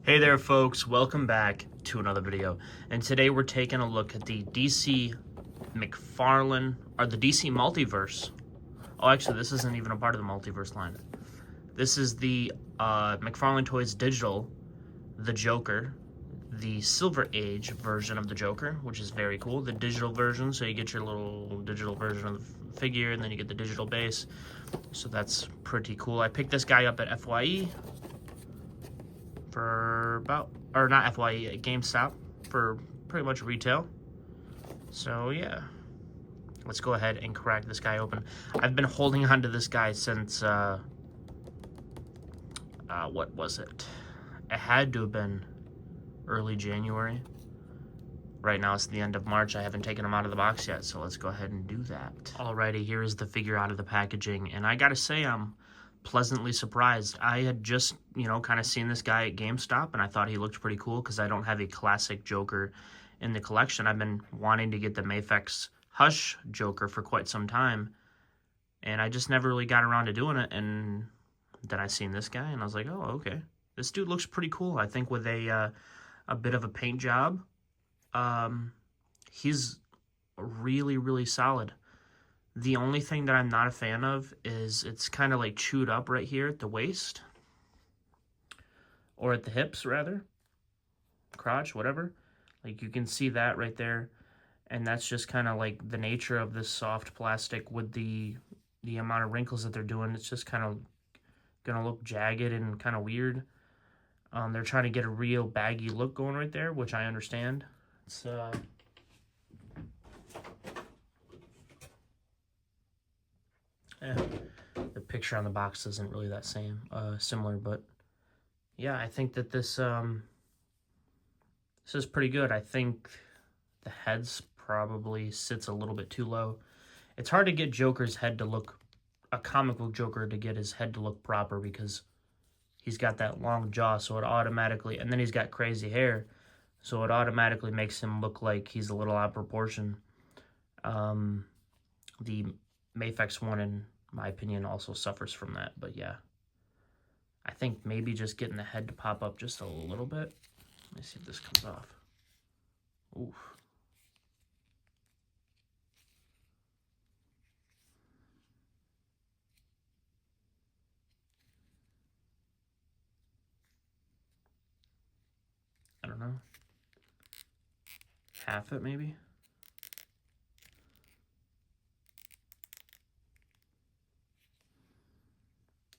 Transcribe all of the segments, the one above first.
Hey there folks, welcome back to another video, and today we're taking a look at the DC McFarlane, or the DC Multiverse. Oh, actually this isn't even a part of the Multiverse line. This is the McFarlane Toys Digital, the Joker, the Silver Age version of the Joker, which is very cool. The digital version, so you get your little digital version of the figure, and then you get the digital base, so that's pretty cool. I picked this guy up at FYE, for about, or not FYE, at GameStop for pretty much retail. So yeah, let's go ahead and crack this guy open. I've been holding on to this guy since, what was it? It had to have been early January. Right now it's the end of March. I haven't taken him out of the box yet, so let's go ahead and do that. Alrighty, here is the figure out of the packaging, and I gotta say I'm pleasantly surprised. I had just, kind of seen this guy at GameStop, and I thought he looked pretty cool because I don't have a classic Joker in the collection. I've been wanting to get the Mafex Hush Joker for quite some time, and I just never really got around to doing it. And then I seen this guy, and I was like, oh, okay. This dude looks pretty cool. I think with a bit of a paint job, he's really, really solid. The only thing that I'm not a fan of is it's kind of like chewed up right here at the waist. Or at the hips, rather. Crotch, whatever. Like, you can see that right there. And that's just kind of like the nature of this soft plastic with the amount of wrinkles that they're doing. It's just kind of going to look jagged and kind of weird. They're trying to get a real baggy look going right there, which I understand. It's, the picture on the box isn't really that similar, but yeah, I think that this is pretty good. I think the head's probably sits a little bit too low. It's hard to get Joker's head to look, a comic book Joker to get his head to look proper, because he's got that long jaw, so it automatically, and then he's got crazy hair, so it automatically makes him look like he's a little out of proportion. The Mafex one, in my opinion, also suffers from that, but yeah. I think maybe just getting the head to pop up just a little bit. Let me see if this comes off. Oof. I don't know. Half it, maybe?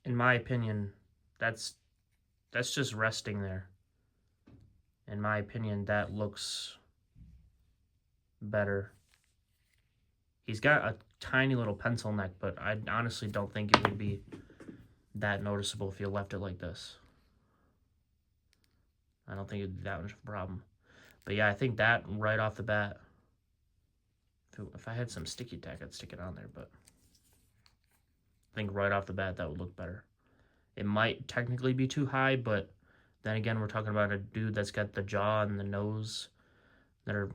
In my opinion, that's just resting there. In my opinion, that looks better. He's got a tiny little pencil neck, but I honestly don't think it would be that noticeable if you left it like this. I don't think it'd be that much of a problem. But yeah, I think that right off the bat, if I had some sticky tack, I'd stick it on there, but I think right off the bat that would look better. It might technically be too high, but then again, we're talking about a dude that's got the jaw and the nose that are,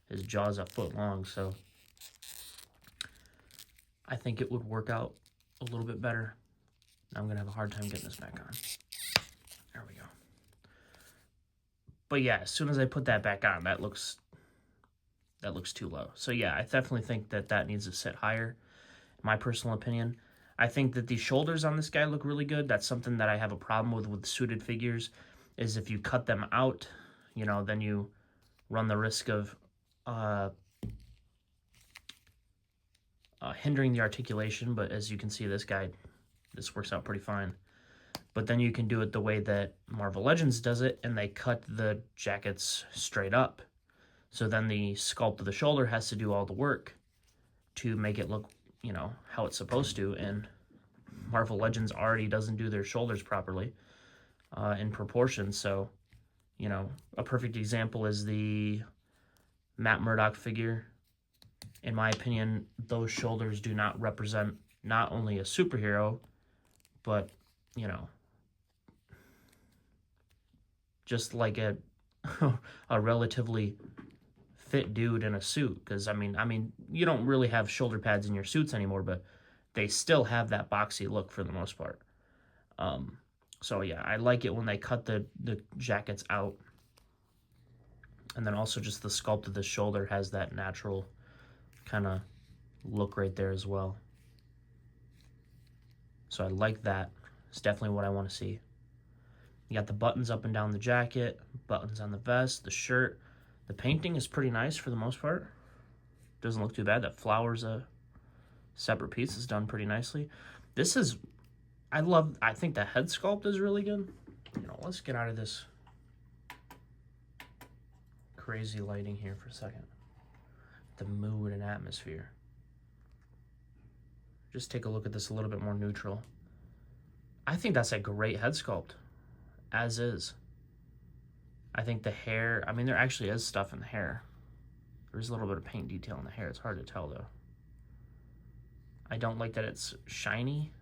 his jaw's a foot long, so I think it would work out a little bit better. Now I'm going to have a hard time getting this back on. There we go. But yeah, as soon as I put that back on, that looks too low. So yeah, I definitely think that needs to sit higher, in my personal opinion. I think that the shoulders on this guy look really good. That's something that I have a problem with suited figures, is if you cut them out, then you run the risk of hindering the articulation. But as you can see, this works out pretty fine. But then you can do it the way that Marvel Legends does it, and they cut the jackets straight up. So then the sculpt of the shoulder has to do all the work to make it look, how it's supposed to, and Marvel Legends already doesn't do their shoulders properly in proportion. So, a perfect example is the Matt Murdock figure. In my opinion, those shoulders do not represent not only a superhero, but, just like a relatively fit dude in a suit. Because I mean, you don't really have shoulder pads in your suits anymore, but they still have that boxy look for the most part. So yeah, I like it when they cut the jackets out. And then also just the sculpt of the shoulder has that natural kind of look right there as well. So I like that. It's definitely what I want to see. You got the buttons up and down the jacket, buttons on the vest, the shirt. The painting is pretty nice for the most part. Doesn't look too bad. That flower's a separate piece. Is done pretty nicely. This is, I think the head sculpt is really good. You know, let's get out of this crazy lighting here for a second. The mood and atmosphere. Just take a look at this a little bit more neutral. I think that's a great head sculpt, as is. I think the hair, I mean, there actually is stuff in the hair. There's a little bit of paint detail in the hair. It's hard to tell, though. I don't like that it's shiny.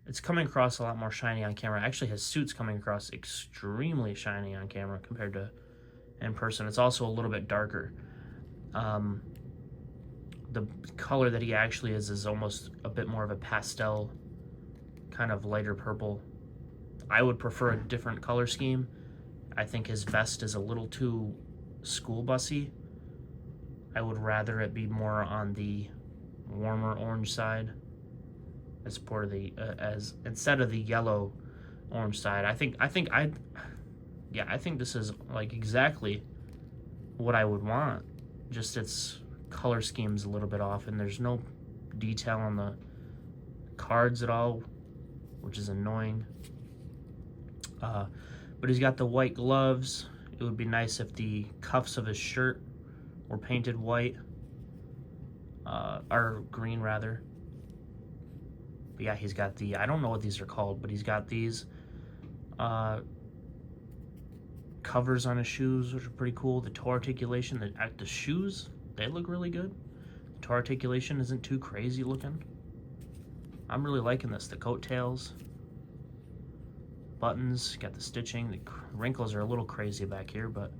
It's coming across a lot more shiny on camera. Actually, his suit's coming across extremely shiny on camera compared to in person. It's also a little bit darker. The color that he actually is almost a bit more of a pastel, kind of lighter purple. I would prefer a different color scheme. I think his vest is a little too school busy. I would rather it be more on the warmer orange side as part of the as instead of the yellow orange side. I think this is like exactly what I would want. Just its color scheme's a little bit off, and there's no detail on the cards at all, which is annoying. But he's got the white gloves. It would be nice if the cuffs of his shirt were painted white, or green rather. But yeah, he's got the, I don't know what these are called, but he's got these covers on his shoes, which are pretty cool. The toe articulation, the shoes, they look really good. The toe articulation isn't too crazy looking. I'm really liking this. The coattails, buttons, got the stitching. The wrinkles are a little crazy back here, but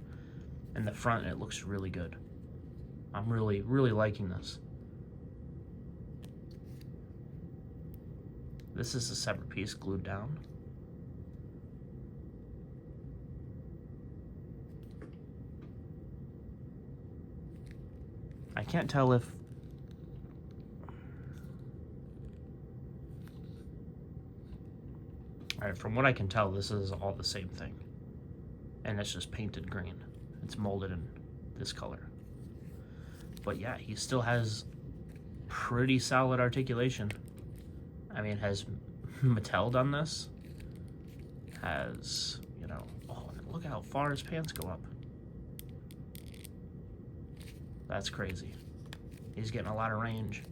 in the front it looks really good. I'm really liking this. This is a separate piece glued down. I can't tell if alright, from what I can tell, this is all the same thing. And it's just painted green. It's molded in this color. But yeah, he still has pretty solid articulation. I mean, has Mattel done this? Has, you know, oh, look how far his pants go up. That's crazy. He's getting a lot of range.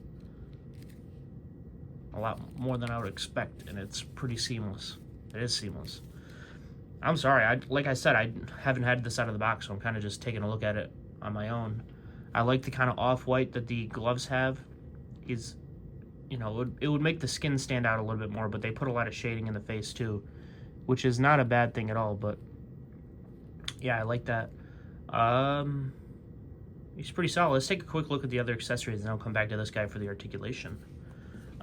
A lot more than I would expect, and it's pretty seamless. It is seamless. I'm sorry, like I said, I haven't had this out of the box, so I'm kind of just taking a look at it on my own. I like the kind of off-white that the gloves have. He's, you know, it would make the skin stand out a little bit more, but they put a lot of shading in the face too, which is not a bad thing at all, but yeah, I like that. He's pretty solid. Let's take a quick look at the other accessories, and then I'll come back to this guy for the articulation.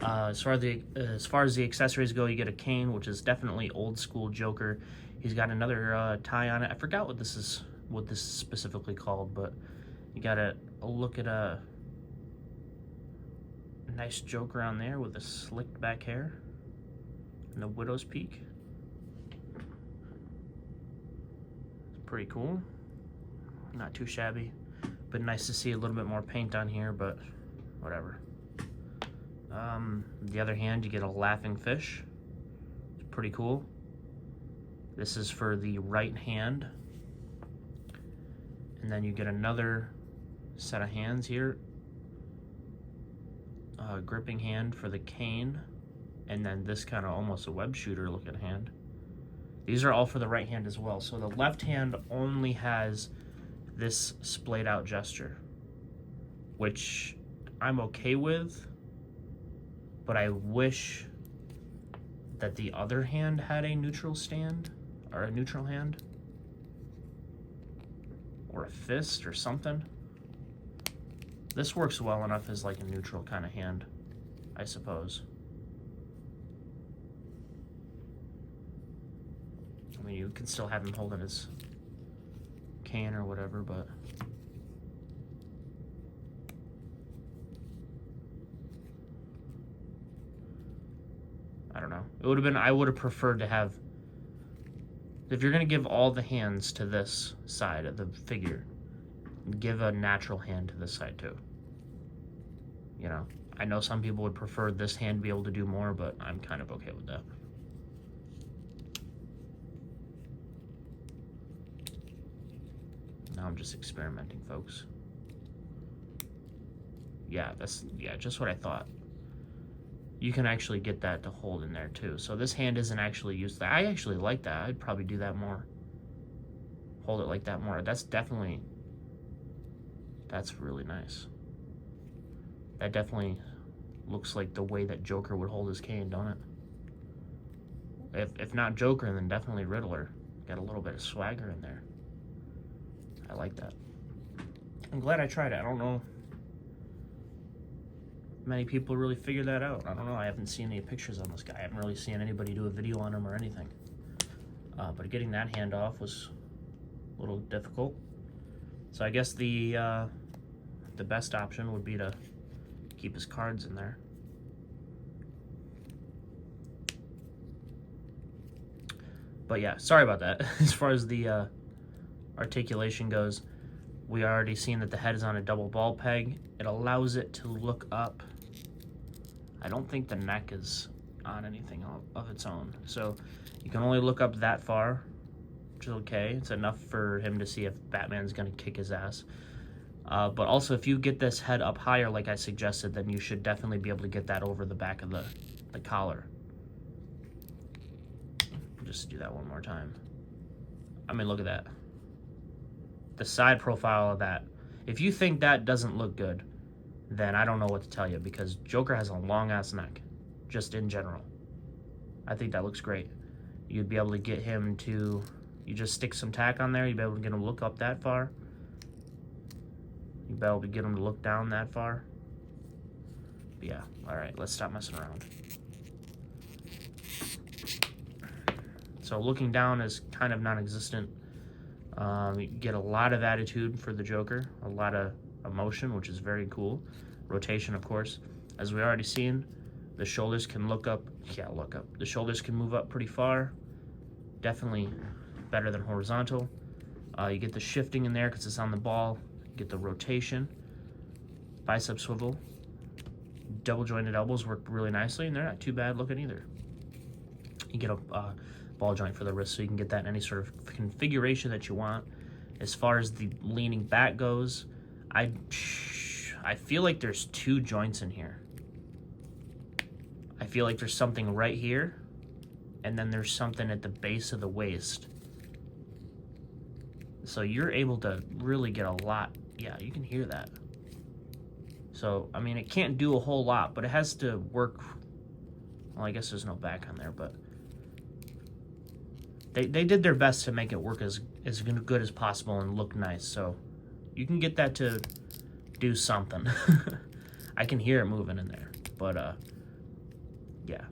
As far as the accessories go, you get a cane, which is definitely old school Joker. He's got another tie on it. I forgot what this is specifically called, but you got a look at a nice Joker on there with the slicked back hair and the widow's peak. It's pretty cool. Not too shabby, but nice to see a little bit more paint on here, but whatever. The other hand, you get a laughing fish. It's pretty cool. This is for the right hand. And then you get another set of hands here. Gripping hand for the cane. And then this kind of almost a web shooter looking hand. These are all for the right hand as well. So the left hand only has this splayed out gesture, which I'm okay with. But I wish that the other hand had a neutral stand, or a neutral hand, or a fist or something. This works well enough as like a neutral kind of hand, I suppose. I mean, you can still have him holding his can or whatever, but I don't know. It would have been, I would have preferred to have, if you're going to give all the hands to this side of the figure, give a natural hand to this side too. You know, I know some people would prefer this hand to be able to do more, but I'm kind of okay with that. Now I'm just experimenting, folks. Yeah, that's, yeah, just what I thought. You can actually get that to hold in there too. So this hand isn't actually used. I actually like that. I'd probably do that more. Hold it like that more. That's definitely, that's really nice. That definitely looks like the way that Joker would hold his cane, don't it? If not Joker, then definitely Riddler. Got a little bit of swagger in there. I like that. I'm glad I tried it. I don't know many people really figure that out. I don't know. I haven't seen any pictures on this guy. I haven't really seen anybody do a video on him or anything. But getting that hand off was a little difficult. So I guess the best option would be to keep his cards in there. But yeah, sorry about that. As far as the articulation goes, we already seen that the head is on a double ball peg. It allows it to look up. I don't think the neck is on anything of its own. So you can only look up that far, which is okay. It's enough for him to see if Batman's going to kick his ass. But also, if you get this head up higher, like I suggested, then you should definitely be able to get that over the back of the collar. Just do that one more time. I mean, look at that. The side profile of that. If you think that doesn't look good, then I don't know what to tell you, because Joker has a long-ass neck, just in general. I think that looks great. You'd be able to get him to, you just stick some tack on there, you'd be able to get him to look up that far. You'd be able to get him to look down that far. But yeah, alright, let's stop messing around. So looking down is kind of non-existent. You get a lot of attitude for the Joker, a lot of emotion, which is very cool. Rotation, of course. As we already seen, the shoulders can look up. Yeah, look up. The shoulders can move up pretty far. Definitely better than horizontal. You get the shifting in there because it's on the ball. You get the rotation. Bicep swivel. Double jointed elbows work really nicely, and they're not too bad looking either. You get a ball joint for the wrist, so you can get that in any sort of configuration that you want. As far as the leaning back goes, I feel like there's two joints in here. I feel like there's something right here, and then there's something at the base of the waist. So you're able to really get a lot. Yeah, you can hear that. So, I mean, it can't do a whole lot, but it has to work. Well, I guess there's no back on there, but they did their best to make it work as good as possible and look nice. So you can get that to do something. I can hear it moving in there, but yeah,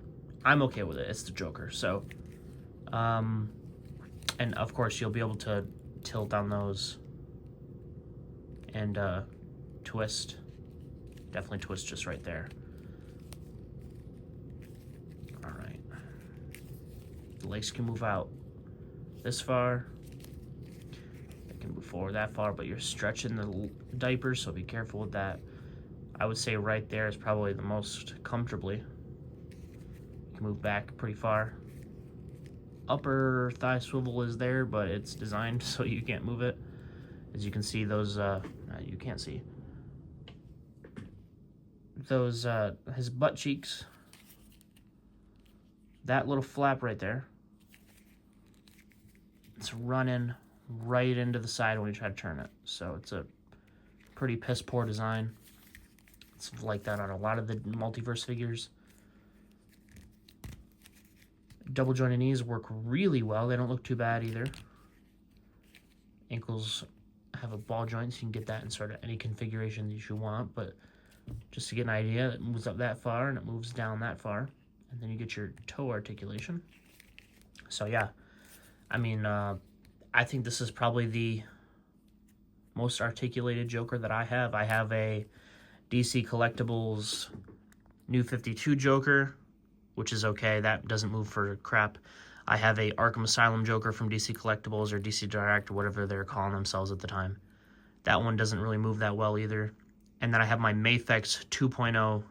I'm okay with it. It's the Joker. So and of course you'll be able to tilt on those and twist. Definitely twist just right there. All right, the legs can move out this far. They can move forward that far, but you're stretching the diaper, so be careful with that. I would say right there is probably the most comfortably. You can move back pretty far. Upper thigh swivel is there, but it's designed so you can't move it. As you can see, those you can't see those his butt cheeks. That little flap right there, it's running right into the side when you try to turn it. So it's a pretty piss poor design. It's like that on a lot of the Multiverse figures. Double jointed knees work really well. They don't look too bad either. Ankles have a ball joint, so you can get that in sort of any configuration that you want. But just to get an idea, it moves up that far and it moves down that far. And then you get your toe articulation. So yeah, I mean, I think this is probably the most articulated Joker that I have. I have a DC Collectibles New 52 Joker, which is okay. That doesn't move for crap. I have a Arkham Asylum Joker from DC Collectibles or DC Direct or whatever they're calling themselves at the time. That one doesn't really move that well either. And then I have my Mafex 2.0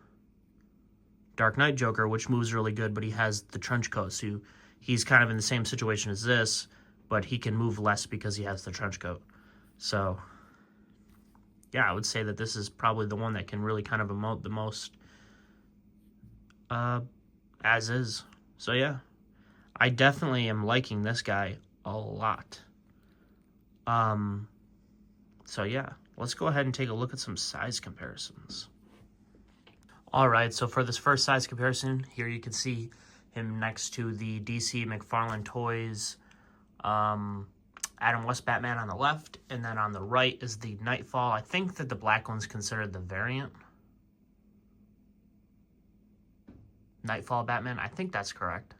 Dark Knight Joker, which moves really good, but he has the trench coat, so he's kind of in the same situation as this, but he can move less because he has the trench coat. So, yeah, I would say that this is probably the one that can really kind of emote the most as is. So, yeah, I definitely am liking this guy a lot. So, yeah, let's go ahead and take a look at some size comparisons. All right, so for this first size comparison, here you can see him next to the DC McFarlane Toys Adam West Batman on the left, and then on the right is the Nightfall. I think that the black one's considered the variant. Nightfall Batman, I think that's correct.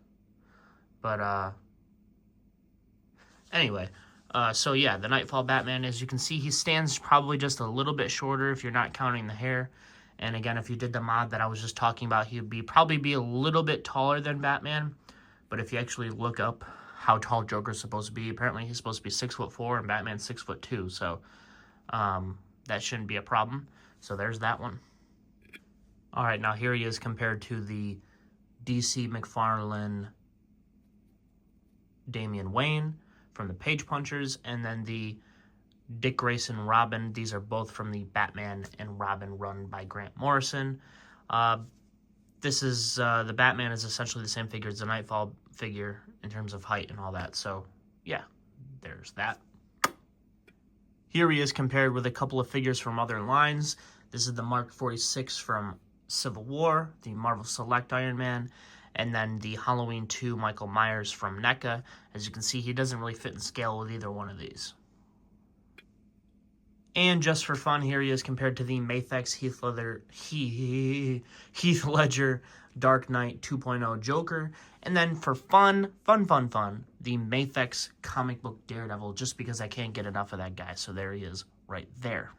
But, anyway, so yeah, the Nightfall Batman, as you can see, he stands probably just a little bit shorter if you're not counting the hair. And again, if you did the mod that I was just talking about, he would probably be a little bit taller than Batman. But if you actually look up how tall Joker's supposed to be, apparently he's supposed to be 6'4" and Batman's 6'2". So that shouldn't be a problem. So there's that one. All right, now here he is compared to the DC McFarlane Damian Wayne from the Page Punchers, and then the Dick Grayson Robin. These are both from the Batman and Robin run by Grant Morrison. This is the Batman is essentially the same figure as the Nightfall figure in terms of height and all that. So yeah, there's that. Here he is compared with a couple of figures from other lines. This is the Mark 46 from Civil War, the Marvel Select Iron Man, and then the Halloween 2 Michael Myers from NECA. As you can see, he doesn't really fit in scale with either one of these. And just for fun, here he is compared to the Mafex Heath Ledger Dark Knight 2.0 Joker. And then for fun, the Mafex comic book Daredevil, just because I can't get enough of that guy. So there he is right there.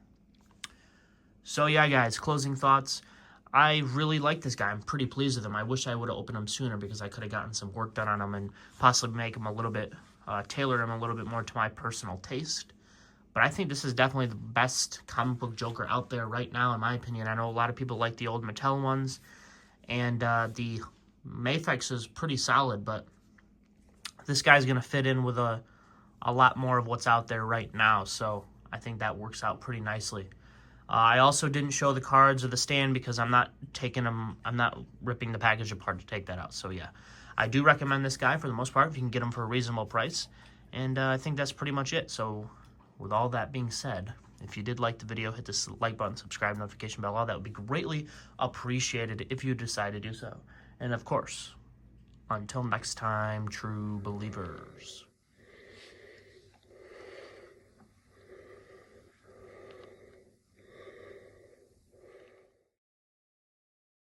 So yeah, guys, closing thoughts. I really like this guy. I'm pretty pleased with him. I wish I would have opened him sooner because I could have gotten some work done on him and possibly make him a little bit, tailor him a little bit more to my personal taste. But I think this is definitely the best comic book Joker out there right now, in my opinion. I know a lot of people like the old Mattel ones, and the Mafex is pretty solid, but this guy's going to fit in with a lot more of what's out there right now, so I think that works out pretty nicely. I also didn't show the cards or the stand because I'm not ripping the package apart to take that out. So yeah, I do recommend this guy for the most part if you can get him for a reasonable price, and I think that's pretty much it. So with all that being said, if you did like the video, hit the like button, subscribe, notification bell, all that would be greatly appreciated if you decide to do so. And of course, until next time, true believers.